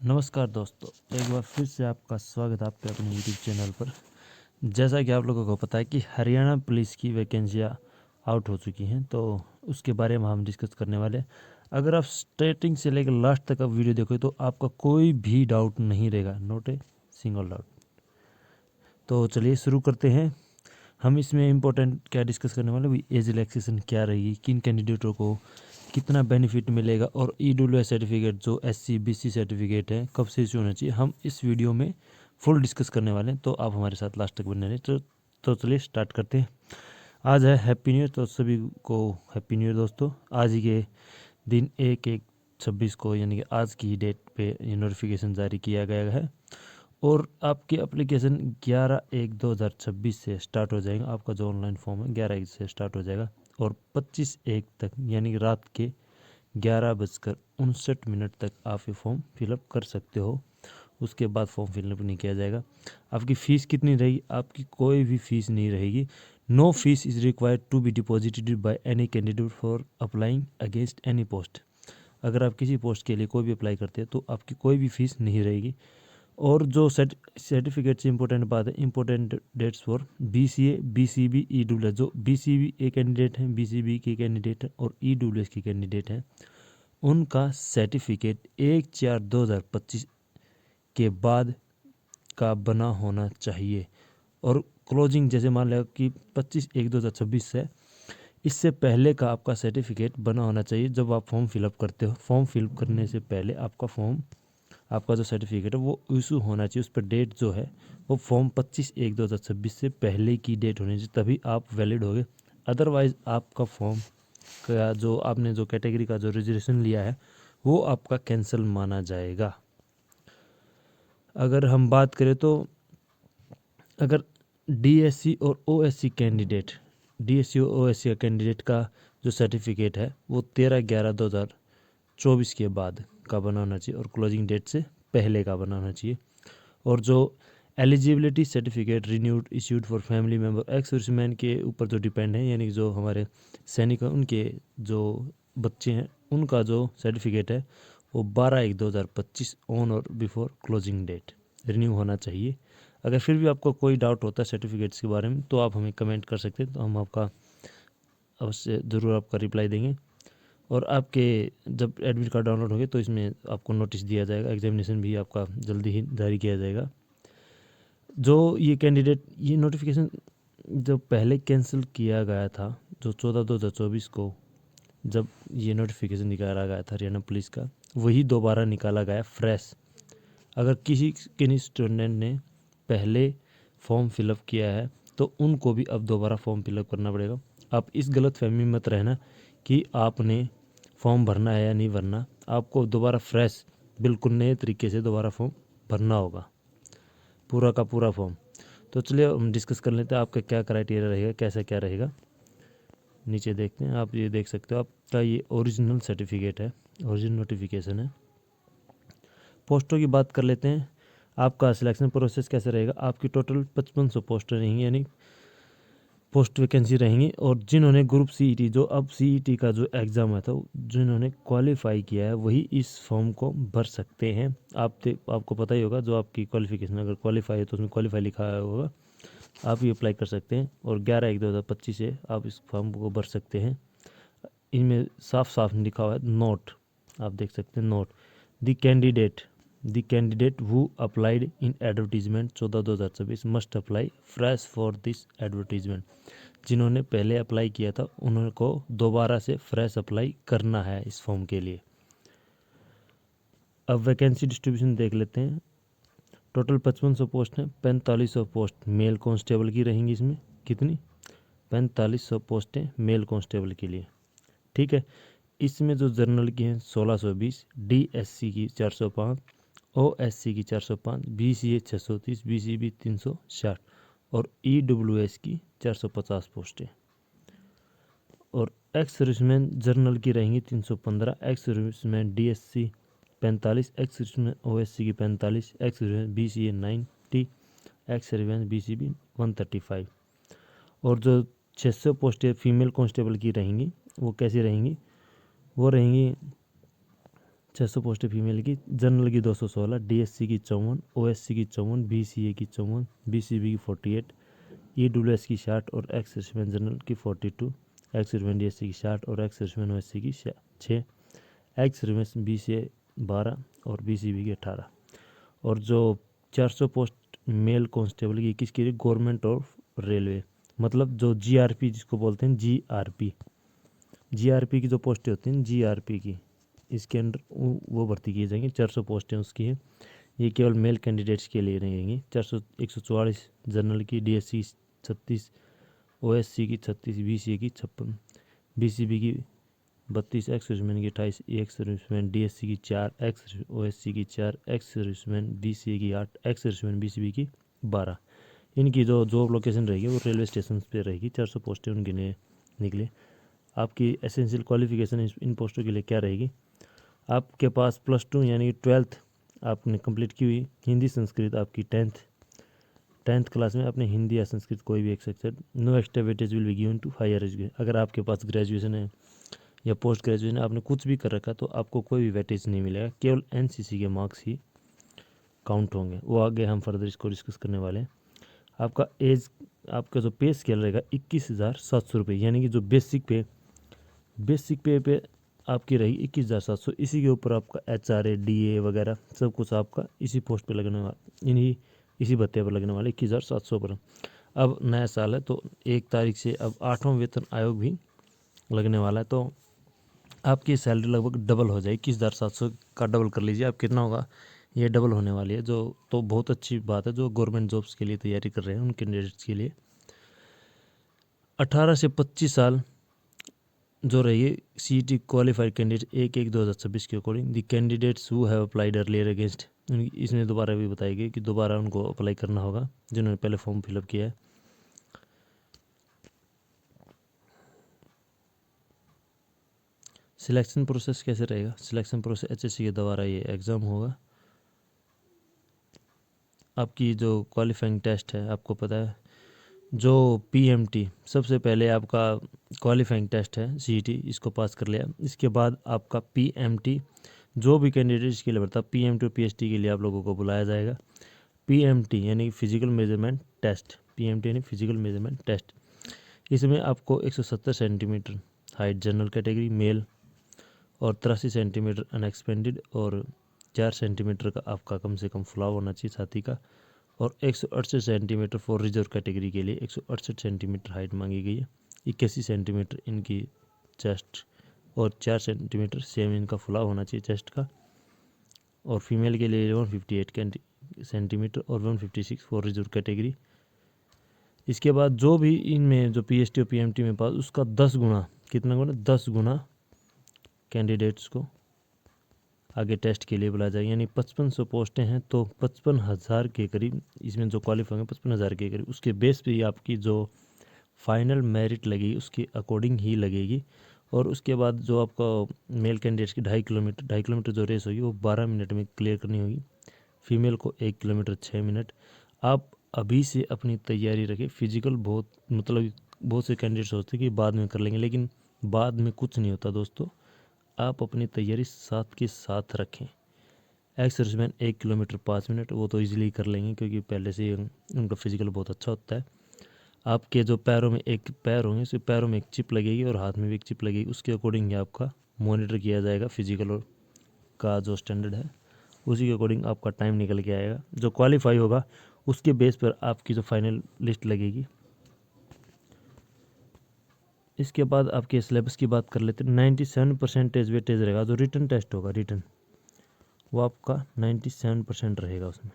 नमस्कार दोस्तों, एक बार फिर से आपका स्वागत है आपके अपने यूट्यूब चैनल पर। जैसा कि आप लोगों को पता है कि हरियाणा पुलिस की वैकेंसियां आउट हो चुकी हैं, तो उसके बारे में हम डिस्कस करने वाले हैं। अगर आप स्टार्टिंग से लेकर लास्ट तक आप वीडियो देखोगे तो आपका कोई भी डाउट नहीं रहेगा, नॉट ए सिंगल डाउट। तो चलिए शुरू करते हैं। हम इसमें इम्पोर्टेंट क्या डिस्कस करने वाले हैं, एज रिलैक्सेशन क्या रहेगी, किन कैंडिडेटों को कितना बेनिफिट मिलेगा, और EWS सर्टिफिकेट जो SC BC सर्टिफिकेट है कब से इशू होना चाहिए, हम इस वीडियो में फुल डिस्कस करने वाले हैं। तो आप हमारे साथ लास्ट तक बने रहें। तो चलिए स्टार्ट करते हैं। आज है हैप्पी न्यू ईयर, तो सभी को हैप्पी न्यू ईयर दोस्तों। आज ही के दिन 1/1/26 को यानी कि आज की डेट पे ये नोटिफिकेशन जारी किया गया है और आपकी एप्लीकेशन 11/1/2026 से स्टार्ट हो जाएगा। आपका जो ऑनलाइन फॉर्म है 11/1 से स्टार्ट हो जाएगा और 25/1 तक यानी कि रात के 11:59 तक आप ये फॉर्म फिलअप कर सकते हो। उसके बाद फॉर्म फिलअप नहीं किया जाएगा। आपकी फ़ीस कितनी रहेगी? आपकी कोई भी फीस नहीं रहेगी। No fees is required to be deposited by any candidate for applying against any post. अगर आप किसी पोस्ट के लिए कोई भी अप्लाई करते हैं तो आपकी कोई भी फीस नहीं रहेगी। और जो सर्टिफिकेट से इंपॉर्टेंट बात है, important dates for BCA BCB EWS। जो BCB ए कैंडिडेट हैं, BCB के कैंडिडेट हैं और EWS के कैंडिडेट हैं, उनका सर्टिफिकेट 1/4/2025 के बाद का बना होना चाहिए। और क्लोजिंग जैसे मान लिया कि 25/1/2026 से, इससे पहले का आपका सर्टिफिकेट बना होना चाहिए। जब आप फॉर्म फिलअप करते हो, फॉर्म फिलअप करने से पहले आपका जो सर्टिफिकेट है वो इशू होना चाहिए। उस पर डेट जो है वो फॉर्म 25/1/2026 से पहले की डेट होनी चाहिए, तभी आप वैलिड होगे। अदरवाइज़ आपका फॉर्म का जो आपने जो कैटेगरी का जो रिजर्वेशन लिया है वो आपका कैंसिल माना जाएगा। अगर हम बात करें तो अगर DSC और OSC कैंडिडेट, DSC और OSC का कैंडिडेट का जो सर्टिफिकेट है वो 13/11/2024 के बाद का बना होना चाहिए और क्लोजिंग डेट से पहले का बना होना चाहिए। और जो eligibility certificate renewed issued for family member ex serviceman के ऊपर जो डिपेंड है, यानी जो हमारे सैनिक हैं उनके जो बच्चे हैं उनका जो सर्टिफिकेट है वो 12/1/2025 ऑन और बिफोर क्लोजिंग डेट रिन्यू होना चाहिए। अगर फिर भी आपको कोई डाउट होता है सर्टिफिकेट्स के बारे में तो आप हमें कमेंट कर सकते हैं, तो हम आपका अवश्य ज़रूर आपका रिप्लाई देंगे। और आपके जब एडमिट कार्ड डाउनलोड होंगे तो इसमें आपको नोटिस दिया जाएगा, एग्जामिनेशन भी आपका जल्दी ही जारी किया जाएगा। जो ये कैंडिडेट ये नोटिफिकेशन जो पहले कैंसिल किया गया था, जो 14/2024 को जब ये नोटिफिकेशन निकाला गया था हरियाणा पुलिस का, वही दोबारा निकाला गया फ्रेश। अगर किसी स्टूडेंट ने पहले फॉर्म फिलअप किया है तो उनको भी अब दोबारा फॉर्म फिलअप करना पड़ेगा। आप इस गलत फहमी मत रहना कि आपने फॉर्म भरना है या नहीं भरना। आपको दोबारा फ्रेश बिल्कुल नए तरीके से दोबारा फॉर्म भरना होगा, पूरा का पूरा फॉर्म। तो चलिए हम डिस्कस कर लेते हैं आपका क्या क्राइटेरिया रहेगा, कैसा क्या रहेगा। नीचे देखते हैं, आप ये देख सकते हो आपका ये ओरिजिनल सर्टिफिकेट है, ओरिजिनल नोटिफिकेशन है। पोस्टों की बात कर लेते हैं। आपका सिलेक्शन प्रोसेस कैसे रहेगा? आपकी टोटल 5500 पोस्ट रहेंगी, यानी पोस्ट वैकेंसी रहेंगी। और जिन्होंने ग्रुप CET, जो अब CET का जो एग्ज़ाम है था, जिन्होंने क्वालिफाई किया है वही इस फॉर्म को भर सकते हैं। आपको पता ही होगा, जो आपकी क्वालिफिकेशन अगर क्वालिफाई है तो उसमें क्वालिफाई लिखा होगा, आप ये अप्लाई कर सकते हैं। और 11/1/2025 से आप इस फॉर्म को भर सकते हैं। इनमें साफ साफ लिखा हुआ है नोट, आप देख सकते हैं note the candidate who applied in advertisement 14/2026 must apply fresh for this advertisement. जिन्होंने पहले अप्लाई किया था उनको दोबारा से फ्रेश अप्लाई करना है इस फॉर्म के लिए। अब वैकेंसी डिस्ट्रीब्यूशन देख लेते हैं। टोटल 5500 पोस्ट हैं। 4500 पोस्ट मेल कांस्टेबल की रहेंगी। इसमें कितनी? 4500 पोस्टें मेल कांस्टेबल के लिए, ठीक है। इसमें जो जर्नल की हैं 1620, DSC की 405, OSC की 405, BCA 630, BCB 360 और EWS की 450 पोस्टें। और एक्स सर्विसमैन जर्नल की रहेंगी 315, ex serviceman DSC 45, ex serviceman OSC की 45, ex serviceman BCA 90, ex serviceman BCB 135। और जो 600 पोस्टें फीमेल कांस्टेबल की रहेंगी वो कैसी रहेंगी? वो रहेंगी 600 पोस्टें फीमेल की। जनरल की 216, डीएससी की 54, ओएससी की 54, बीसीए की 54, बीसीबी की 48, ईडब्ल्यूएस की 60 और एक्स सर्विसमैन जनरल की 42, एक्स सर्विसमैन डीएससी की 60 और एक्स सर्विसमैन ओएससी की 6, एक्स सर्विसमैन बीसीए 12 और बीसीबी की 18। और जो 400 पोस्ट मेल कांस्टेबल की किसके लिए? गवर्नमेंट ऑफ रेलवे, मतलब जो जीआरपी जिसको बोलते हैं, जीआरपी की जो पोस्टें होती हैं जीआरपी की, इसके अंडर वो भर्ती की जाएंगी। 400 पोस्टें उसकी हैं। ये केवल मेल कैंडिडेट्स के लिए रहेंगी। 144 जनरल की, डीएससी 36, ओएससी की 36, बीसीए की 56, बीसीबी की 32, एक्स सर्विसमैन की 28, एक्स सर्विसमैन डीएससी की 4, एक्स ओएससी की 4, एक्स सर्विसमैन बीसीए की 8, एक्स सर्विसमैन बीसीबी की 12। इनकी जो जॉब लोकेशन रहेगी वो रेलवे स्टेशन पे रहेगी। 400 पोस्टें उनके लिए निकले। आपकी एसेंशियल क्वालिफिकेशन इन पोस्टों के लिए क्या रहेगी? आपके पास +2 यानी कि 12th आपने कंप्लीट की हुई। हिंदी संस्कृत आपकी 10th क्लास में आपने हिंदी या संस्कृत कोई भी एक subject. No extra weightage will be given to higher education. अगर आपके पास ग्रेजुएशन है या पोस्ट ग्रेजुएशन आपने कुछ भी कर रखा तो आपको कोई भी वेटेज नहीं मिलेगा। केवल एनसीसी के मार्क्स ही काउंट होंगे। वो आगे हम फर्दर इसको डिस्कस करने वाले हैं। आपका एज, आपका जो पे स्केल रहेगा 21,700 रुपये, यानी कि जो बेसिक पे आपकी रही 21,700। इसी के ऊपर आपका HRA DA वगैरह सब कुछ आपका इसी पोस्ट पे लगने वाला, इसी भत्ते पर लगने वाले 21,700 पर। अब नया साल है तो 1 तारीख से अब 8वां वेतन आयोग भी लगने वाला है, तो आपकी सैलरी लगभग डबल हो जाएगी। 21,700 का डबल कर लीजिए आप, कितना होगा? ये डबल होने वाली है, जो तो बहुत अच्छी बात है जो गवर्नमेंट जॉब्स के लिए तैयारी कर रहे हैं उन कैंडिडेट्स के लिए। 18 से 25 साल जो रही CET क्वालिफाइड कैंडिडेट 1/1/2026 के according the candidates who have applied earlier against, इसमें दोबारा भी बताई गई कि दोबारा उनको अप्लाई करना होगा जिन्होंने पहले फॉर्म फिलअप किया है। सिलेक्शन प्रोसेस कैसे रहेगा? सिलेक्शन प्रोसेस HSC के द्वारा ये एग्ज़ाम होगा। आपकी जो क्वालिफाइंग टेस्ट है आपको पता है, जो PMT सबसे पहले आपका क्वालिफाइंग टेस्ट है CET, इसको पास कर लिया। इसके बाद आपका PMT, जो भी कैंडिडेट इसके लिए बढ़ता PMT और PhD के लिए आप लोगों को बुलाया जाएगा। PMT यानी फिजिकल मेजरमेंट टेस्ट, PMT यानी फिजिकल मेजरमेंट टेस्ट। इसमें आपको 170 centimetre height general category mail और 83 सेंटीमीटर अनएक्सपेंडेड और 4 सेंटीमीटर का आपका कम से कम फुलाव होना चाहिए छाती का, और 168 सेंटीमीटर फॉर रिजर्व कैटेगरी के लिए 168 सेंटीमीटर हाइट मांगी गई है। 81 सेंटीमीटर इनकी चेस्ट और 4 सेंटीमीटर सेम इनका फुलाव होना चाहिए चेस्ट का, और फीमेल के लिए 158 सेंटीमीटर और 156 फॉर रिजर्व कैटेगरी। इसके बाद जो भी इनमें जो PhD और PMT में पास, उसका 10 गुना, कितना गुना? 10 गुना कैंडिडेट्स को आगे टेस्ट के लिए बुलाया जाएगा। यानी 5500 पोस्टें हैं तो 55,000 के करीब इसमें जो क्वालिफाई है 55,000 के करीब, उसके बेस पे ही आपकी जो फाइनल मेरिट लगेगी उसके अकॉर्डिंग ही लगेगी। और उसके बाद जो आपका मेल कैंडिडेट्स की 2.5 किलोमीटर जो रेस होगी वो 12 मिनट में क्लियर करनी होगी। फीमेल को 1 किलोमीटर 6 मिनट। आप अभी से अपनी तैयारी रखें। फिजिकल बहुत से कैंडिडेट सोचते हैं कि बाद में कर लेंगे, लेकिन बाद में कुछ नहीं होता दोस्तों। आप अपनी तैयारी साथ के साथ रखें। एक्स सर्विसमैन 1 किलोमीटर 5 मिनट, वो तो इजीली कर लेंगे क्योंकि पहले से उनका फिजिकल बहुत अच्छा होता है। आपके जो पैरों में एक पैर होंगे, उसके पैरों में एक चिप लगेगी और हाथ में भी एक चिप लगेगी, उसके अकॉर्डिंग ही आपका मॉनिटर किया जाएगा फिजिकल का जो स्टैंडर्ड है, उसी के अकॉर्डिंग आपका टाइम निकल के आएगा। जो क्वालिफाई होगा उसके बेस पर आपकी जो फाइनल लिस्ट लगेगी। इसके बाद आपके सिलेबस की बात कर लेते हैं। 97% वेटेज रहेगा। जो रिटन टेस्ट होगा, रिटन वो आपका 97% रहेगा। उसमें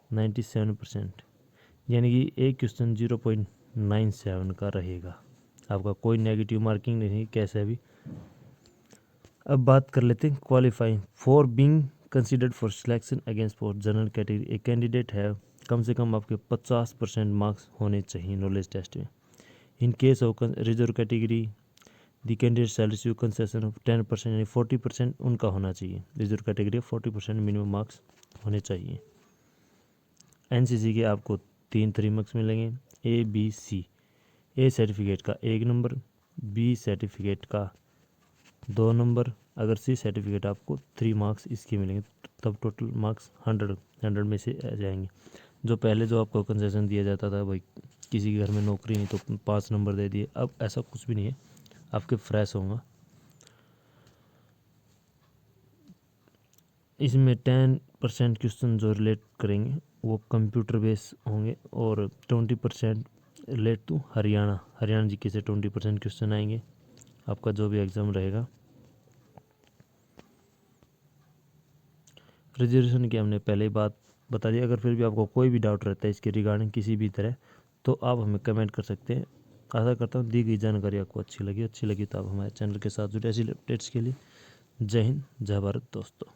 97% यानी कि एक क्वेश्चन 0.97 का रहेगा। आपका कोई नेगेटिव मार्किंग नहीं, कैसे भी। अब बात कर लेते हैं qualifying for being considered for selection against post general category. एक कैंडिडेट है, कम से कम आपके 50% मार्क्स होने चाहिए नॉलेज टेस्ट में। In case of reserve category the candidate shell receive concession of 10% यानी 40% उनका होना चाहिए। रिजर्व कैटेगरी 40% मिनिमम मार्क्स होने चाहिए। एनसीसी के आपको 3 3 मार्क्स मिलेंगे। ABC, ए सर्टिफिकेट का 1 नंबर, बी सर्टिफिकेट का 2 नंबर अगर सी सर्टिफिकेट आपको 3 मार्क्स इसके मिलेंगे, तब टोटल मार्क्स 100 में से आ जाएंगे। जो पहले जो आपको कंसेशन दिया जाता था भाई किसी के घर में नौकरी नहीं तो 5 नंबर दे दिए, अब ऐसा कुछ भी नहीं है, आपके फ्रेश होगा। इसमें 10% क्वेश्चन जो रिलेट करेंगे वो कंप्यूटर बेस होंगे और 20% रिलेट टू हरियाणा जीके से 20% क्वेश्चन आएंगे आपका जो भी एग्ज़ाम रहेगा। रिजर्वेशन की हमने पहले ही बात बता दी। अगर फिर भी आपको कोई भी डाउट रहता है इसके रिगार्डिंग किसी भी तरह, तो आप हमें कमेंट कर सकते हैं। आशा करता हूँ दी गई जानकारी आपको अच्छी लगी तो आप हमारे चैनल के साथ जुड़े ऐसी अपडेट्स के लिए। जय हिंद, जय भारत दोस्तों।